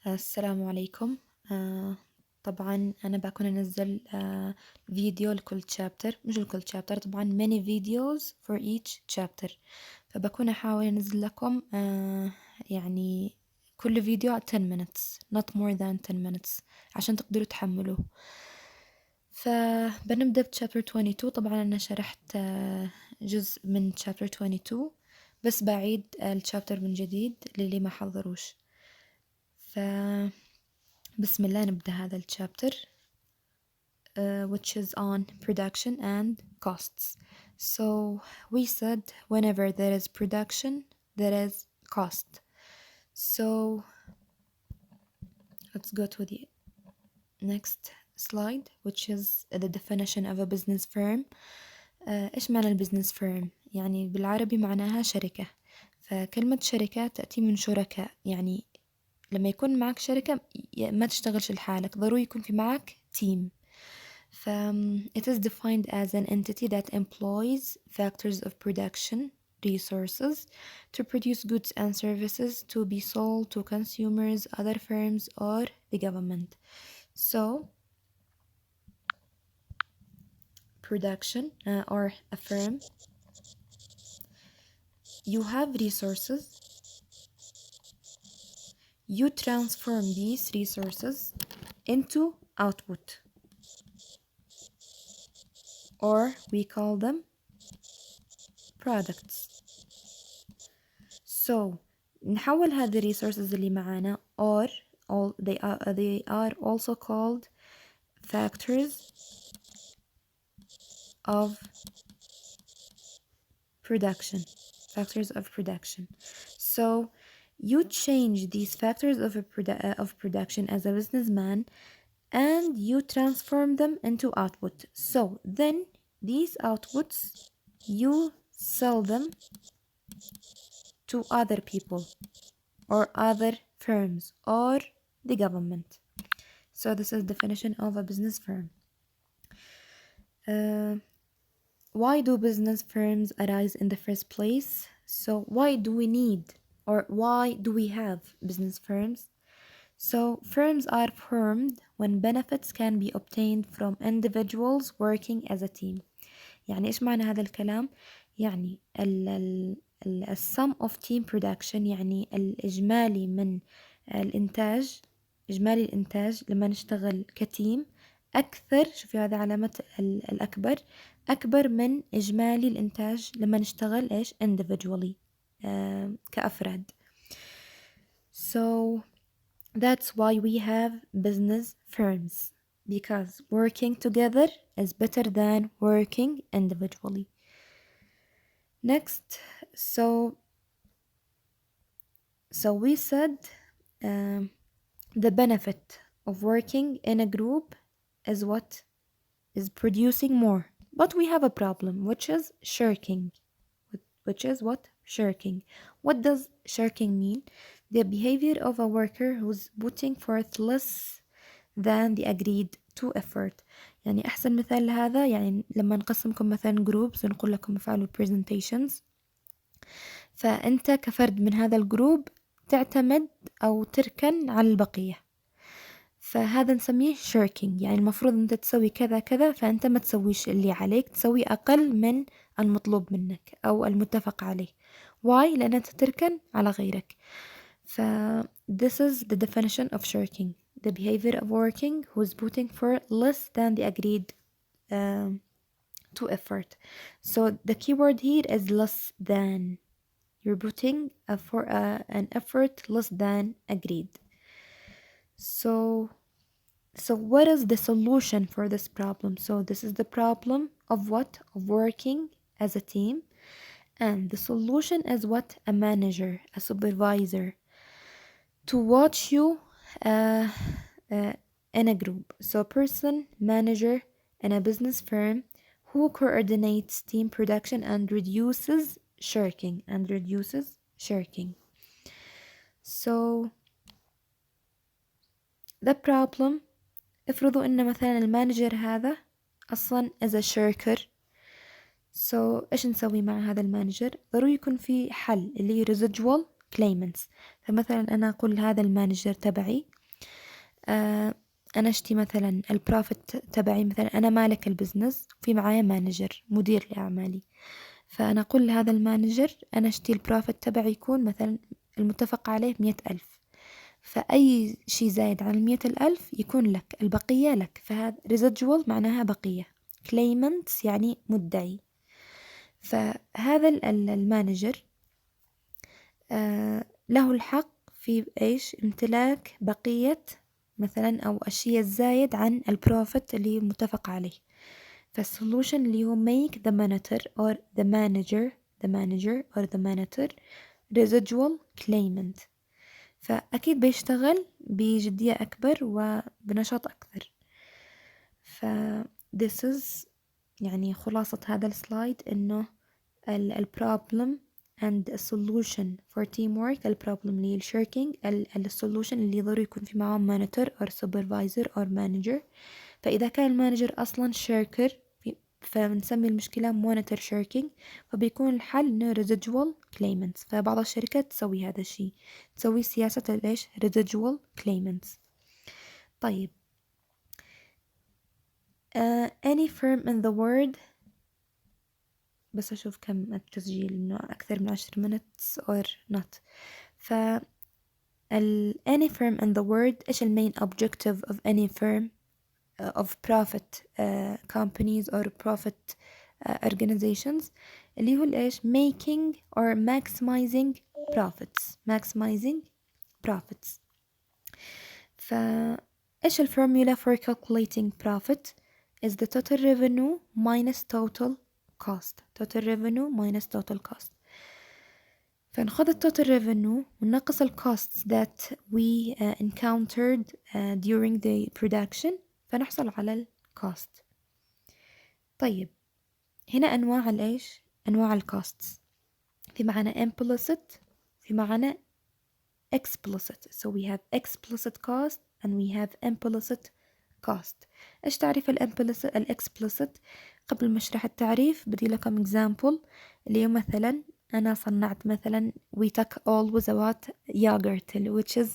السلام عليكم. طبعا أنا بكون أنزل فيديو لكل chapter، مش لكل chapter، طبعا many videos for each chapter. فبكون أحاول أنزل لكم يعني كل فيديو 10 minutes not more than 10 minutes عشان تقدروا تحملوه. فبنبدأ chapter 22. طبعا أنا شرحت جزء من chapter 22 بس بعيد الشابتر من جديد للي ما حضروش. بسم الله نبدأ هذا الشابتر which is on production and costs. So we said whenever there is production there is cost. So let's go to the next slide which is the definition of a business firm. إيش معنى البزنس firm؟ يعني بالعربي معناها شركة. فكلمة شركة تأتي من شركاء، يعني لما يكون معك شركة ما تشتغلش لحالك، ضروري يكون في معك team. It is defined as an entity that employs factors of production resources to produce goods and services to be sold to consumers, other firms, or the government. So production or a firm, you have resources, you transform these resources into output, or we call them products. So نحول هذه الريسورسز اللي معانا or all they are also called factors of production. So you change these factors of production as a businessman and you transform them into output. So then these outputs you sell them to other people or other firms or the government. So this is definition of a business firm. Why do business firms arise in the first place? So why do we need or why do we have business firms? So firms are formed when benefits can be obtained from individuals working as a team. يعني إيش معنى هذا الكلام؟ يعني sum of team production، يعني الإجمالي من الإنتاج، إجمالي الإنتاج لما نشتغل كتيم أكثر، شوفي هذا علامة الأكبر، أكبر من إجمالي الإنتاج لما نشتغل إيش individually كأفراد. So that's why we have business firms, because working together is better than working individually. Next, so we said the benefit of working in a group is what? Is producing more. But we have a problem, which is shirking. Which is what? Shirking. What does shirking mean? The behavior of a worker who's putting forth less than the agreed to effort. يعني أحسن مثال لهذا، يعني لما نقسمكم مثلا groups ونقول لكم افعلوا presentations، فأنت كفرد من هذا الجروب تعتمد أو تركن على البقية، فهذا نسميه shirking. يعني المفروض أنت تسوي كذا كذا، فأنت ما تسويش اللي عليك، تسوي أقل من المطلوب منك أو المتفق عليه. Why؟ لأن أنت تركن على غيرك. this is the definition of shirking: the behavior of working who is putting for less than the agreed to effort. So the keyword here is less than. You're putting for an effort less than agreed. So what is the solution for this problem? So this is the problem of what? Of working as a team. And the solution is what? A manager, a supervisor, to watch you in a group. So person, manager in a business firm who coordinates team production and reduces shirking. So the problem، افرضوا ان مثلا المانجر هذا اصلا is a shirker. So ايش نسوي مع هذا المانجر؟ ضروري يكون في حل اللي residual claimants. فمثلا انا اقول هذا المانجر تبعي أنا أشتي مثلا البروفيت تبعي، مثلا أنا مالك البزنس في معايا مانجر مدير لأعمالي، فأنا أقول لهذا المانجر أنا أشتي البروفيت تبعي يكون مثلا المتفق عليه 100,000، فأي شي زايد عن 100,000 يكون لك، البقية لك. فهذا residual معناها بقية، claimants يعني مدعي. فهذا المانجر له الحق في إيش؟ امتلاك بقية مثلا أو الشيء الزايد عن البروفيت اللي متفق عليه. فالسولوشن اللي هو make the manager or the manager or the manager residual claimant. فأكيد بيشتغل بجدية أكبر وبنشاط أكثر. ف this is يعني خلاصة هذا السلايد إنه problem and a solution for teamwork. problem اللي هي shirking، solution اللي ضروري يكون في معاه monitor or supervisor or manager. فإذا كان المانجر أصلا شيركر فبنسمي المشكلة monitor shirking، فبيكون الحل إنه residual claimants. فبعض الشركات تسوي هذا الشيء، تسوي سياسة ليش residual claimants. طيب any firm in the world، بس أشوف كم التسجيل إنه أكثر من 10 minutes or not. ف any firm in the world، إيش main objective of any firm of profit companies or profit organizations، اللي هو الإيش making or maximizing profits. فإيش الفورمولا for calculating profit is the total revenue minus total cost. فنأخذ ال total revenue وننقص ال costs that we encountered during the production، فنحصل على ال cost. طيب هنا أنواع الإيش؟ أنواع ال costs، في معنا implicit، في معنا explicit. So we have explicit cost and we have implicit cost. إيش تعريف ال explicit؟ قبل ما أشرح التعريف بدي لكم example، اللي هو مثلا أنا صنعت مثلا we talk always about yogurt which is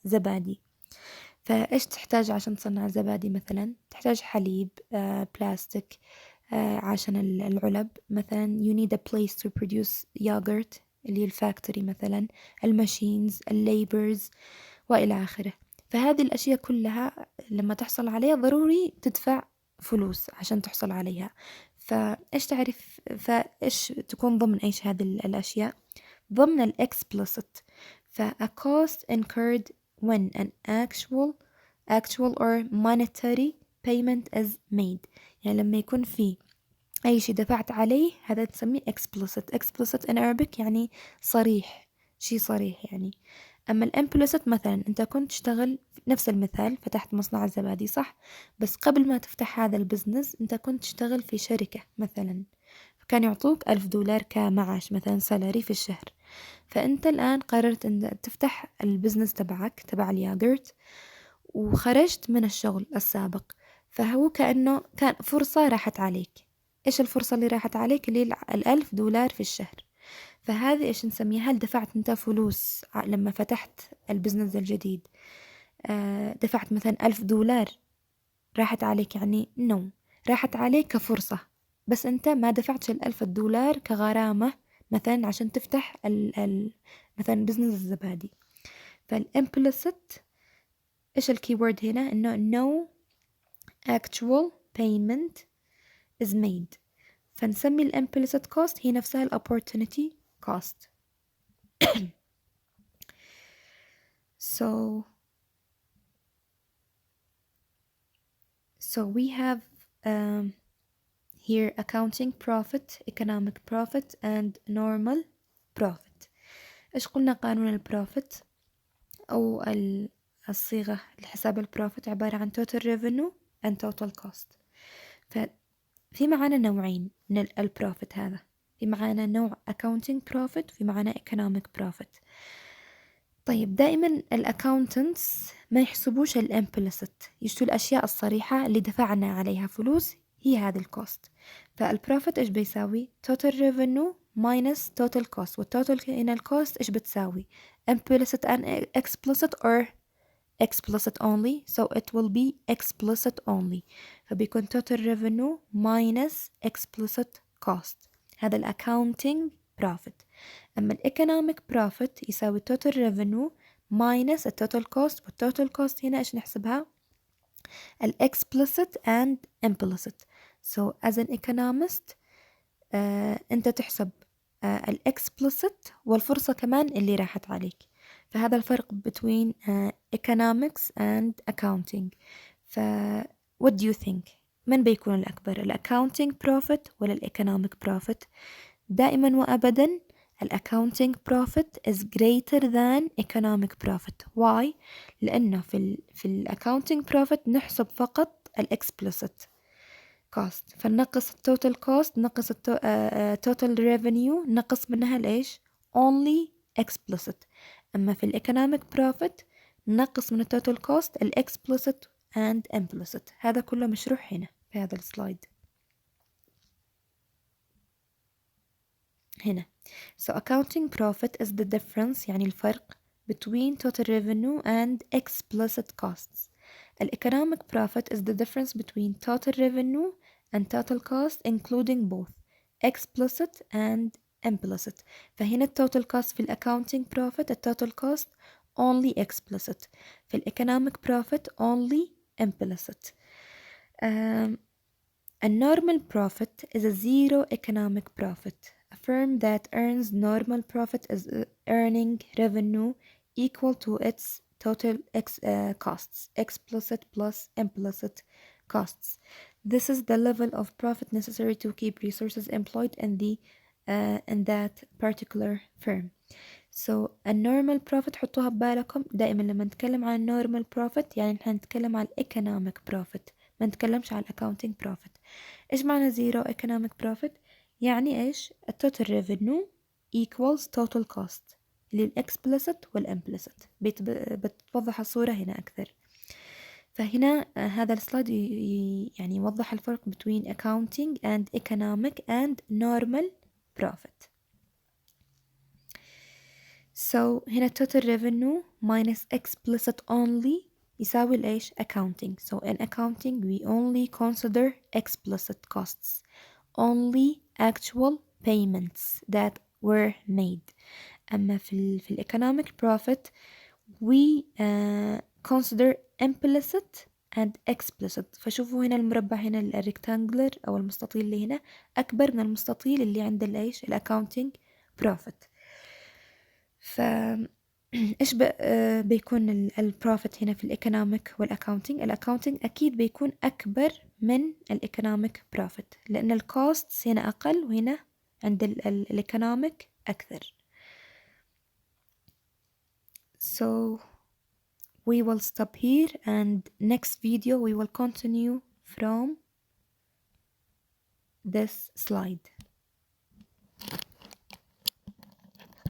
زبادي. فإيش تحتاج عشان تصنع زبادي؟ مثلا تحتاج حليب، بلاستيك عشان العلب، مثلا you need a place to produce yogurt اللي هي الفاكتوري، مثلا الماشينز، الليبرز وإلى آخره. فهذه الأشياء كلها لما تحصل عليها ضروري تدفع فلوس عشان تحصل عليها. فإيش تعرف؟ فإيش تكون ضمن إيش هذه الأشياء؟ ضمن ال explicit. a cost incurred when an actual or monetary payment is made. يعني لما يكون في أي شيء دفعت عليه هذا تسميه explicit in Arabic يعني صريح، شيء صريح يعني. أما implicit مثلا أنت كنت تشتغل نفس المثال، فتحت مصنع الزبادي صح، بس قبل ما تفتح هذا البزنس أنت كنت تشتغل في شركة مثلا، فكان يعطوك $1,000 كمعاش مثلا سالري في الشهر. فأنت الآن قررت أن تفتح البزنس تبعك تبع الياغورت وخرجت من الشغل السابق، فهو كأنه كان فرصة راحت عليك. إيش الفرصة اللي راحت عليك؟ اللي $1,000 في الشهر. فهذه إيش نسميها؟ هل دفعت أنت فلوس لما فتحت البزنس الجديد؟ دفعت مثلا $1,000 راحت عليك؟ يعني نو، راحت عليك كفرصة، بس أنت ما دفعتش $1,000 كغرامة مثلا عشان تفتح مثلا بزنس الزبادي. فالimplicit إيش الكيورد هنا؟ إنه no actual payment is made. فنسمي implicit cost هي نفسها opportunity cost. So we have here accounting profit, economic profit and normal profit. إيش قلنا؟ قانون البروفيت أو الصيغة لحساب البروفيت عبارة عن total revenue and total cost. ففي معانا نوعين من البروفيت هذا، في معانا نوع accounting profit وفي معانا economic profit. طيب دائما الأكاونتنتس ما يحسبوش الامبلسيت، يشتوا الأشياء الصريحة اللي دفعنا عليها فلوس هي هذا الكوست. فالبروفيت إيش بيساوي؟ total revenue minus total cost، والtotal هنا الكوست إيش بتساوي؟ implicit and explicit or explicit only, so it will be explicit only. فبيكون total revenue minus explicit cost. هذا ال accounting profit. أما ال economic profit يساوي total revenue minus ال total cost. وال total cost هنا إيش نحسبها؟ ال explicit and implicit. So as an economist أنت تحسب ال explicit والفرصة كمان اللي راحت عليك. فهذا الفرق between economics and accounting. what do you think؟ من بيكون الأكبر؟ ال accounting profit ولا ال economic profit؟ دائما وأبدا ال accounting profit is greater than economic profit. Why؟ لأنه في ال accounting profit نحسب فقط ال explicit cost، فنقص التوتال كوست، نقص التوتال revenue، نقص منها الإيش؟ only explicit. أما في الإيكونوميك بروفيت نقص من التوتال كوست ال explicit and implicit. هذا كله مشروح هنا في هذا السلايد هنا. So accounting profit is the difference، يعني الفرق between total revenue and explicit costs. Economic profit is the difference between total revenue and total cost including both explicit and implicit. فهنا total cost في accounting profit total cost only explicit. في economic profit only implicit. A normal profit is a zero economic profit. A firm that earns normal profit is earning revenue equal to its total costs, explicit plus implicit costs. This is the level of profit necessary to keep resources employed in that particular firm. So a normal profit حطوها ببالكم دائما لما نتكلم عن normal profit يعني نحن نتكلم عن economic profit، ما نتكلمش عن accounting profit. إيش معنى zero economic profit؟ يعني إيش؟ total revenue equals total cost اللي explicit implicit. بتوضح الصورة هنا أكثر. فهنا هذا السلايد يعني يوضح الفرق between accounting and economic and normal profit. So هنا total revenue minus explicit only يساوي الإيش؟ accounting. So in accounting we only consider explicit costs, only actual payments that were made. أما في economic profit we consider implicit and explicit. فشوفوا هنا المربع هنا الريكتانجلر أو المستطيل اللي هنا أكبر من المستطيل اللي عند الإيش؟ accounting profit. ف إيش بيكون البروفيت هنا في الإيكونوميك والأكاونتينج؟ الأكاونتينج أكيد بيكون أكبر من الإيكونوميك بروفيت لأن الكوستس هنا أقل وهنا عند الإيكونوميك أكثر. So we will stop here and next video we will continue from this slide.